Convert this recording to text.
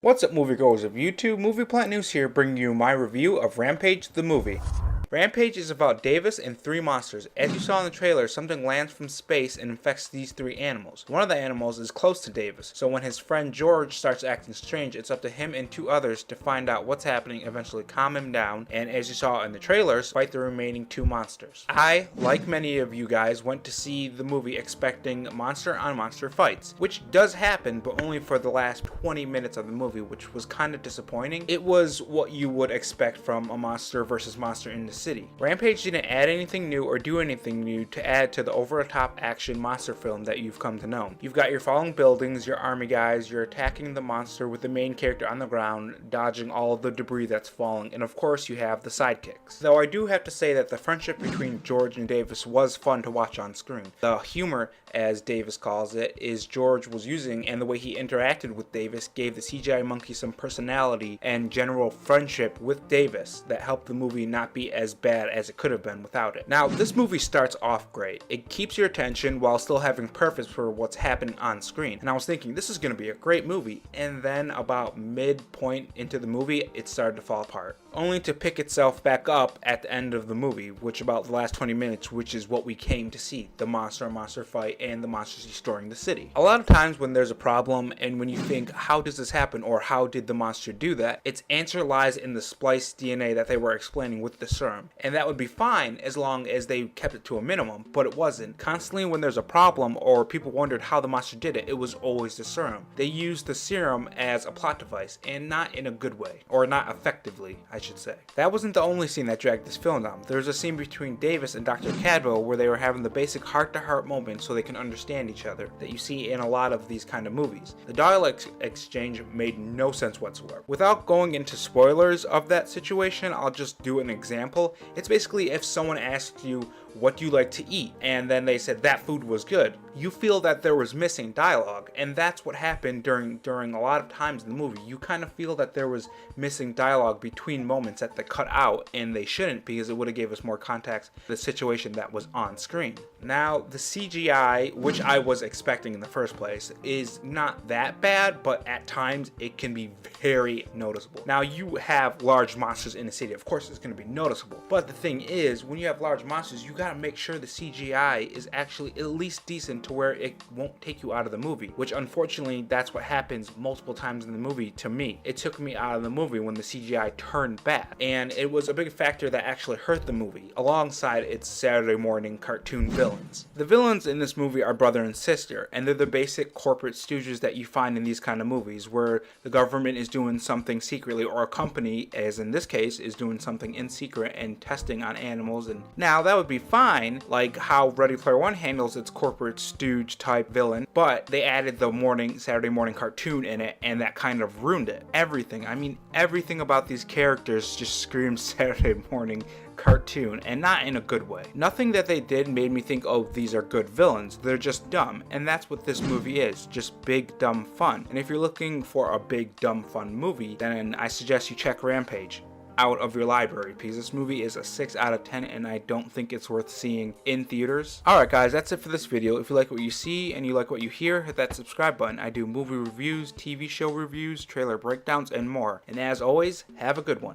What's up, moviegoers of YouTube? Movie Plant News here, bringing you my review of Rampage the movie. Rampage is about Davis and three monsters. As you saw in the trailer, something lands from space and infects these three animals. One of the animals is close to Davis, so when his friend George starts acting strange, it's up to him and two others to find out what's happening, eventually calm him down, and as you saw in the trailers, fight the remaining two monsters. I, like many of you guys, went to see the movie expecting monster on monster fights, which does happen, but only for the last 20 minutes of the movie, which was kind of disappointing. It was what you would expect from a monster versus monster in the city. Rampage didn't add anything new or do anything new to add to the over-the-top action monster film that you've come to know. You've got your falling buildings, your army guys, you're attacking the monster with the main character on the ground, dodging all of the debris that's falling, and of course you have the sidekicks. Though I do have to say that the friendship between George and Davis was fun to watch on screen. The humor, as Davis calls it, is George was using, and the way he interacted with Davis gave the CGI monkey some personality and general friendship with Davis that helped the movie not be as bad as it could have been without it. Now, this movie starts off great. It keeps your attention while still having purpose for what's happening on screen. And I was thinking, this is going to be a great movie. And then about midpoint into the movie, it started to fall apart. Only to pick itself back up at the end of the movie, which about the last 20 minutes, which is what we came to see. The monster fight and the monsters destroying the city. A lot of times when there's a problem and when you think, how does this happen or how did the monster do that, its answer lies in the spliced DNA that they were explaining with the serum. And that would be fine as long as they kept it to a minimum, but it wasn't. Constantly when there's a problem or people wondered how the monster did it, it was always the serum. They used the serum as a plot device, and not in a good way, or not effectively, I should say. That wasn't the only scene that dragged this film down. There's a scene between Davis and Dr. Cadwell where they were having the basic heart-to-heart moment so they can understand each other that you see in a lot of these kind of movies. The dialect exchange made no sense whatsoever. Without going into spoilers of that situation, I'll just do an example. It's basically if someone asked you, what do you like to eat? And then they said that food was good. You feel that there was missing dialogue, and that's what happened during a lot of times in the movie. You kind of feel that there was missing dialogue between moments that they cut out, and they shouldn't, because it would have gave us more context to the situation that was on screen. Now, the CGI, which I was expecting in the first place, is not that bad, but at times it can be very noticeable. Now, you have large monsters in the city. Of course, it's going to be noticeable. But the thing is, when you have large monsters, you gotta make sure the CGI is actually at least decent to where it won't take you out of the movie, which unfortunately that's what happens multiple times in the movie to me. It took me out of the movie when the CGI turned bad, and it was a big factor that actually hurt the movie, alongside its Saturday morning cartoon villains. The villains in this movie are brother and sister, and they're the basic corporate stooges that you find in these kind of movies, where the government is doing something secretly, or a company, as in this case, is doing something in secret and testing on animals. And now that would be fine, like how Ready Player One handles its corporate stooge type villain, but they added the Saturday morning cartoon in it, and that kind of ruined it. Everything, I mean everything about these characters just screams Saturday morning cartoon, and not in a good way. Nothing that they did made me think, oh, these are good villains. They're just dumb, and that's what this movie is, just big dumb fun. And if you're looking for a big dumb fun movie, then I suggest you check Rampage out of your library, because this movie is a 6 out of 10 and I don't think it's worth seeing in theaters. Alright guys, that's it for this video. If you like what you see and you like what you hear, hit that subscribe button. I do movie reviews, TV show reviews, trailer breakdowns, and more. And as always, have a good one.